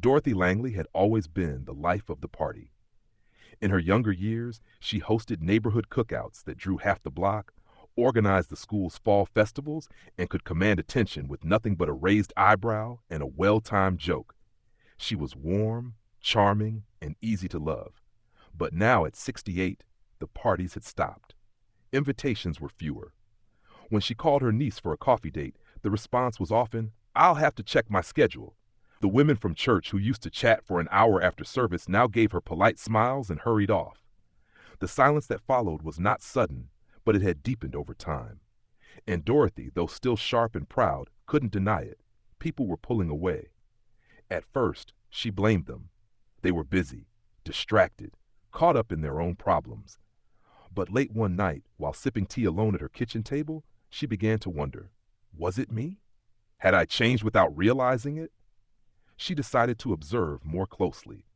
Dorothy Langley had always been the life of the party. In her younger years, she hosted neighborhood cookouts that drew half the block, organized the school's fall festivals, and could command attention with nothing but a raised eyebrow and a well-timed joke. She was warm, charming, and easy to love. But now at 68, the parties had stopped. Invitations were fewer. When she called her niece for a coffee date, the response was often, "I'll have to check my schedule." The women from church who used to chat for an hour after service now gave her polite smiles and hurried off. The silence that followed was not sudden, but it had deepened over time. And Dorothy, though still sharp and proud, couldn't deny it. People were pulling away. At first, she blamed them. They were busy, distracted, caught up in their own problems. But late one night, while sipping tea alone at her kitchen table, she began to wonder, was it me? Had I changed without realizing it? She decided to observe more closely.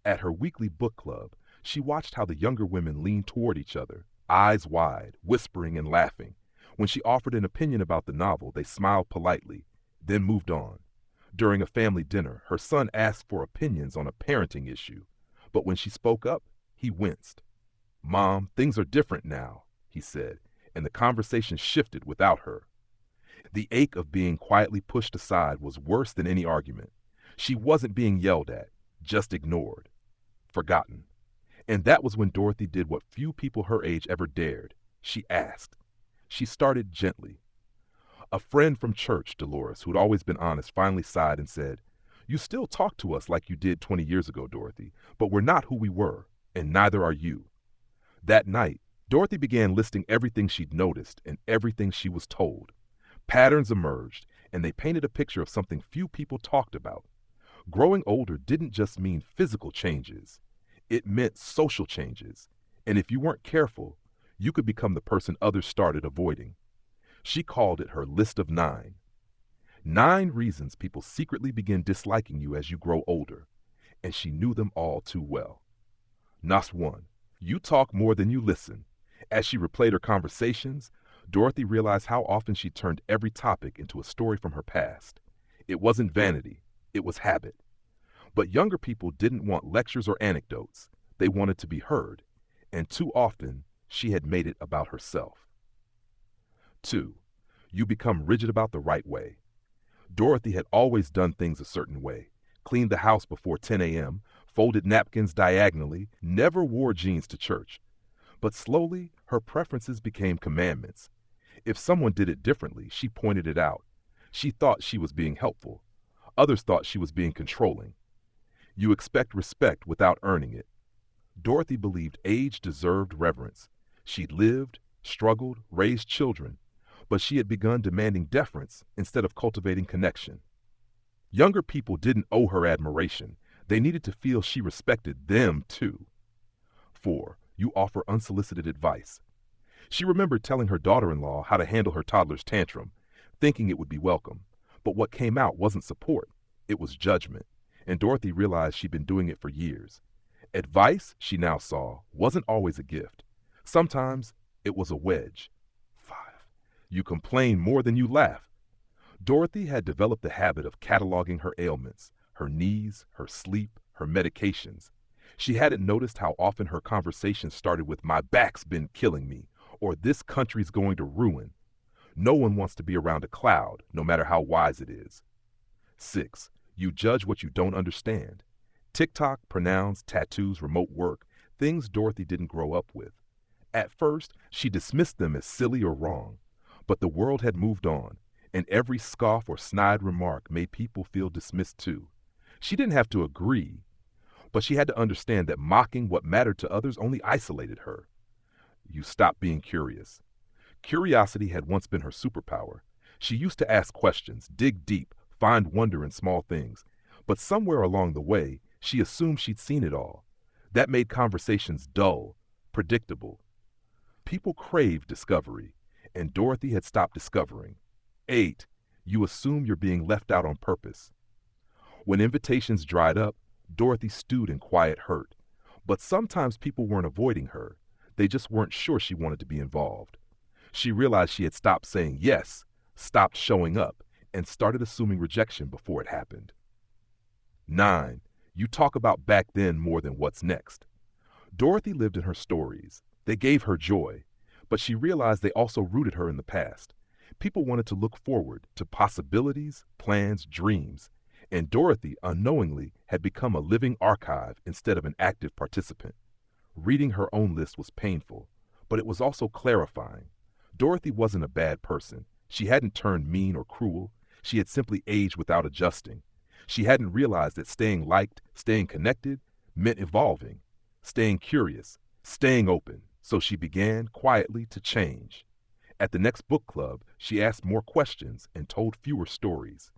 At her weekly book club, she watched how the younger women leaned toward each other, eyes wide, whispering and laughing. When she offered an opinion about the novel, they smiled politely, then moved on. During a family dinner, her son asked for opinions on a parenting issue, but when she spoke up, he winced. "Mom, things are different now," he said, and the conversation shifted without her. The ache of being quietly pushed aside was worse than any argument. She wasn't being yelled at, just ignored, forgotten. And that was when Dorothy did what few people her age ever dared. She asked. She started gently. A friend from church, Dolores, who'd always been honest, finally sighed and said, "You still talk to us like you did 20 years ago, Dorothy, but we're not who we were, and neither are you." That night, Dorothy began listing everything she'd noticed and everything she was told. Patterns emerged, and they painted a picture of something few people talked about. Growing older didn't just mean physical changes. It meant social changes. And if you weren't careful, you could become the person others started avoiding. She called it her list of 9. 9 reasons people secretly begin disliking you as you grow older. And she knew them all too well. Nos 1. You talk more than you listen. As she replayed her conversations, Dorothy realized how often she turned every topic into a story from her past. It wasn't vanity, it was habit. But younger people didn't want lectures or anecdotes. They wanted to be heard. And too often, she had made it about herself. 2. You become rigid about the right way. Dorothy had always done things a certain way. Cleaned the house before 10 a.m., folded napkins diagonally, never wore jeans to church. But slowly, her preferences became commandments. If someone did it differently, she pointed it out. She thought she was being helpful. Others thought she was being controlling. You expect respect without earning it. Dorothy believed age deserved reverence. She'd lived, struggled, raised children, but she had begun demanding deference instead of cultivating connection. Younger people didn't owe her admiration. They needed to feel she respected them too. 4. You offer unsolicited advice. She remembered telling her daughter-in-law how to handle her toddler's tantrum, thinking it would be welcome. But what came out wasn't support, it was judgment, and Dorothy realized she'd been doing it for years. Advice, she now saw, wasn't always a gift. Sometimes it was a wedge. 5. You complain more than you laugh. Dorothy had developed the habit of cataloging her ailments, her knees, her sleep, her medications. She hadn't noticed how often her conversations started with, "My back's been killing me," or "This country's going to ruin." No one wants to be around a cloud, no matter how wise it is. 6. You judge what you don't understand. TikTok, pronouns, tattoos, remote work, things Dorothy didn't grow up with. At first, she dismissed them as silly or wrong. But the world had moved on, and every scoff or snide remark made people feel dismissed too. She didn't have to agree, but she had to understand that mocking what mattered to others only isolated her. You stopped being curious. Curiosity had once been her superpower. She used to ask questions, dig deep, find wonder in small things. But somewhere along the way, she assumed she'd seen it all. That made conversations dull, predictable. People crave discovery, and Dorothy had stopped discovering. 8. You assume you're being left out on purpose. When invitations dried up, Dorothy stewed in quiet hurt. But sometimes people weren't avoiding her. They just weren't sure she wanted to be involved. She realized she had stopped saying yes, stopped showing up, and started assuming rejection before it happened. 9. You talk about back then more than what's next. Dorothy lived in her stories. They gave her joy, but she realized they also rooted her in the past. People wanted to look forward to possibilities, plans, dreams, and Dorothy unknowingly had become a living archive instead of an active participant. Reading her own list was painful, but it was also clarifying. Dorothy wasn't a bad person. She hadn't turned mean or cruel. She had simply aged without adjusting. She hadn't realized that staying liked, staying connected, meant evolving, staying curious, staying open. So she began, quietly, to change. At the next book club, she asked more questions and told fewer stories.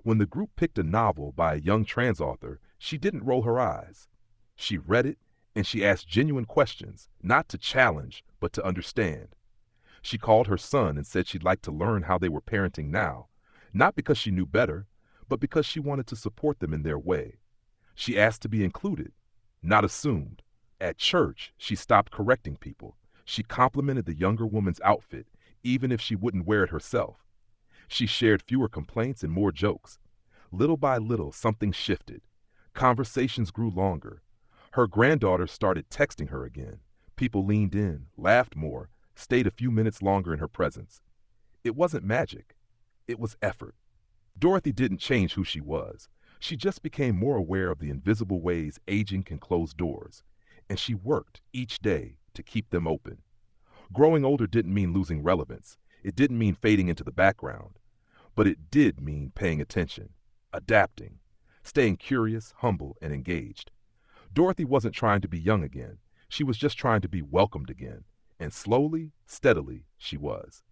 When the group picked a novel by a young trans author, she didn't roll her eyes. She read it, and she asked genuine questions, not to challenge, but to understand. She called her son and said she'd like to learn how they were parenting now, not because she knew better, but because she wanted to support them in their way. She asked to be included, not assumed. At church, she stopped correcting people. She complimented the younger woman's outfit, even if she wouldn't wear it herself. She shared fewer complaints and more jokes. Little by little, something shifted. Conversations grew longer. Her granddaughter started texting her again. People leaned in, laughed more, stayed a few minutes longer in her presence. It wasn't magic. It was effort. Dorothy didn't change who she was. She just became more aware of the invisible ways aging can close doors, and she worked each day to keep them open. Growing older didn't mean losing relevance. It didn't mean fading into the background. But it did mean paying attention, adapting, staying curious, humble, and engaged. Dorothy wasn't trying to be young again. She was just trying to be welcomed again. And slowly, steadily, she was.